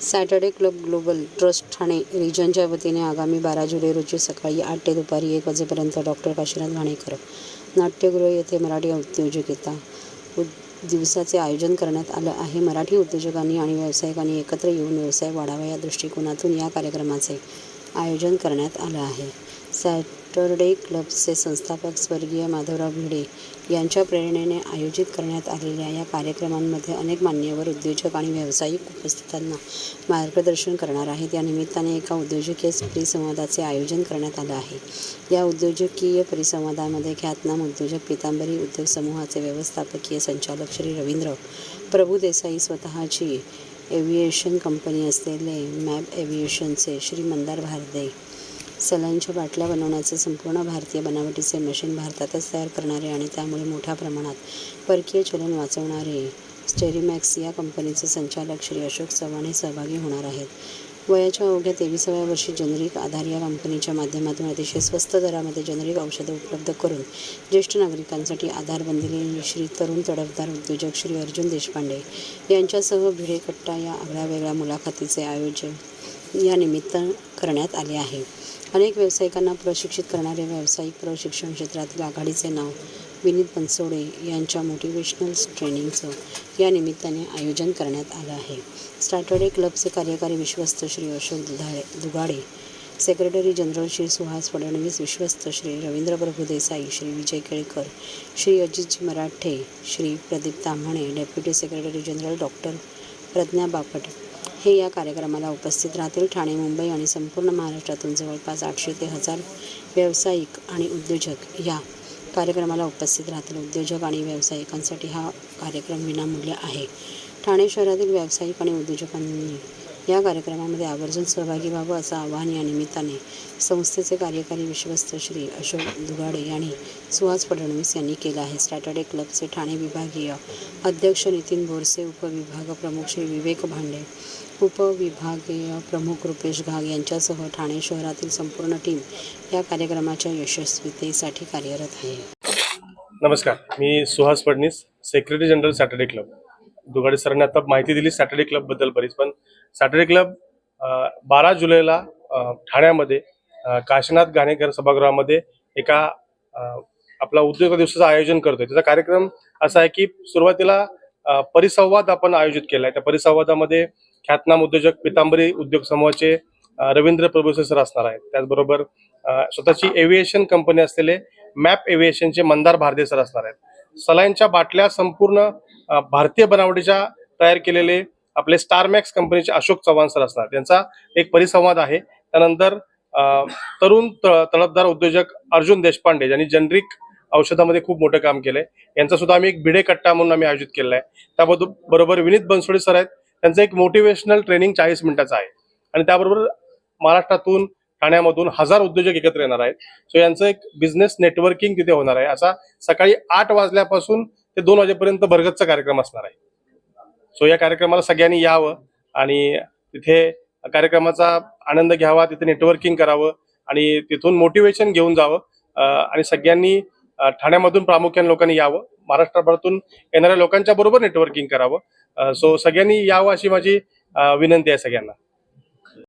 Saturday club global trust Thane रिजनच्या वतीने आगामी 12 जुलै रोजी सकाळी 8 ते दुपारी 1 वाजेपर्यंत डॉक्टर काशीनाथ घाणेकर नाट्यगृह येथे मराठी उद्योजकता दिवसाचे आयोजन करण्यात आलं आहे. मराठी उद्योजकांनी आणि व्यावसायिकांनी एकत्र येऊन व्यवसाय वाढावा या दृष्टिकोनातून या कार्यक्रमाचे आयोजन करण्यात आलं आहे. सॅटर्डे क्लबचे संस्थापक स्वर्गीय माधवराव भिडे यांच्या प्रेरणेने आयोजित करण्यात आलेल्या या कार्यक्रमांमध्ये अनेक मान्यवर उद्योजक आणि व्यावसायिक उपस्थितांना मार्गदर्शन करणार आहेत. या निमित्ताने एका उद्योजकीय परिसंवादाचे आयोजन करण्यात आलं आहे. या उद्योजकीय परिसंवादामध्ये ख्यातनाम उद्योजक पीतांबरी उद्योग समूहाचे व्यवस्थापकीय संचालक श्री रवींद्र प्रभुदेसाई, स्वतःची एव्हिएशन कंपनी असलेले मॅप एव्हिएशनचे श्री मंदार भारदे, सलाईनच्या बाटल्या बनवण्याचे संपूर्ण भारतीय बनावटीचे मशीन भारतातच तयार करणारे आणि त्यामुळे मोठ्या प्रमाणात परकीय चलन वाचवणारे स्टेरिमॅक्स या कंपनीचे संचालक श्री अशोक चव्हाण हे सहभागी होणार आहेत. वयाच्या अवघ्या 23व्या वर्षी जेनेरिक आधार या कंपनीच्या माध्यमातून अतिशय स्वस्त दरामध्ये जेनेरिक औषधं उपलब्ध करून ज्येष्ठ नागरिकांसाठी आधार बनलेले श्री तरुण तडफदार उद्योजक श्री अर्जुन देशपांडे यांच्यासह भिडे कट्टा या आगळ्यावेगळ्या मुलाखतीचे आयोजन या निमित्त करण्यात आले आहे. अनेक व्यावसायिकांना प्रशिक्षित करणारे व्यावसायिक प्रशिक्षण क्षेत्रातील आघाडीचे नाव विनीत बनसोडे यांच्या मोटिवेशनल ट्रेनिंगचं या निमित्ताने आयोजन करण्यात आलं आहे. सॅटर्डे क्लबचे कार्यकारी विश्वस्त श्री अशोक दुगाडे, सेक्रेटरी जनरल श्री सुहास फडणवीस, विश्वस्त Shri Ravindra Prabhudesai, Shri Vijay Kelkar, Shri Ajitji Marathe, Shri Pradeep Tamhane, deputy secretary general doctor Pragya Bapat हे या कार्यक्रमाला उपस्थित राहतील. ठाणे, मुंबई आणि संपूर्ण महाराष्ट्रातून जवळपास 800 ते 1000 व्यावसायिक आणि उद्योजक या कार्यक्रमाला उपस्थित राहतील. उद्योजक आणि व्यावसायिकांसाठी हा कार्यक्रम विनामूल्य आहे. ठाणे शहरातील व्यावसायिक आणि उद्योजकांनी या कार्यक्रमामध्ये आवर्जून सहभागी व्हावं असं आवाहन या निमित्ताने संस्थेचे कार्यकारी विश्वस्त श्री अशोक दुगाडे आणि सुहास फडणवीस यांनी केलं आहे. सॅटर्डे क्लबचे ठाणे विभागीय अध्यक्ष नितीन बोरसे, उपविभाग प्रमुख श्री विवेक भांडे, उपविभागीय प्रमुख रुपेश घाग यांच्यासह ठाणे शहरातील संपूर्ण टीम या कार्यक्रमाच्या यशस्वीतेसाठी कार्यरत आहे. नमस्कार, मी Suhas Phadnavis, secretary general Saturday club. Dugade सरांनी आता माहिती दिली सॅटर्डे क्लबबद्दल बरीच, पण सॅटर्डे क्लब 12 जुलैला ठाण्यामध्ये काशीनाथ घाणेकर सभागृहामध्ये एका आपला उद्योग दिवसाचं आयोजन करतोय. त्याचा कार्यक्रम असा आहे की सुरुवातीला परिसंवाद आपण आयोजित केला आहे. त्या परिसंवादामध्ये ख्यातनाम उद्योजक पीतांबरी उद्योग समूहाचे रवींद्र प्रभुदेसाई सर असणार आहेत. त्याचबरोबर स्वतःची एव्हिएशन कंपनी असलेले मॅप एव्हिएशनचे मंदार भारदे सर असणार आहेत. सलाईनच्या बाटल्या संपूर्ण भारतीय बनावटीच्या तयार केलेले आपले स्टारमॅक्स कंपनीचे अशोक चव्हाण सर असणार. त्यांचा एक परिसंवाद आहे. त्यानंतर तरुण तडफदार उद्योजक अर्जुन देशपांडे ज्यांनी जेनेरिक औषधामध्ये खूप मोठं काम केलंय, यांचा सुद्धा आम्ही एक भिडे कट्टा म्हणून आम्ही आयोजित केलेला आहे. त्याबरोबर विनीत बनसोडे सर आहेत. त्यांचं एक मोटिवेशनल ट्रेनिंग 40 मिनिटाचं आहे आणि त्याबरोबर महाराष्ट्रातून ठाण्यामधून 1000 उद्योजक एकत्र येणार आहेत. सो यांचं एक बिझनेस नेटवर्किंग तिथे होणार आहे. असा सकाळी 8 वाजल्यापासून ते 2 वाजेपर्यंत भरगतचा कार्यक्रम असणार आहे. सो या कार्यक्रमाला सगळ्यांनी यावं आणि तिथे कार्यक्रमाचा आनंद घ्यावा, तिथे नेटवर्किंग करावं आणि तिथून मोटिवेशन घेऊन जावं आणि सगळ्यांनी ठाण्यामधून प्रामुख्याने लोकांनी यावं, महाराष्ट्रभरातून येणाऱ्या लोकांच्या बरोबर नेटवर्किंग करावं. सो सगळ्यांनी यावं अशी माझी विनंती आहे सगळ्यांना.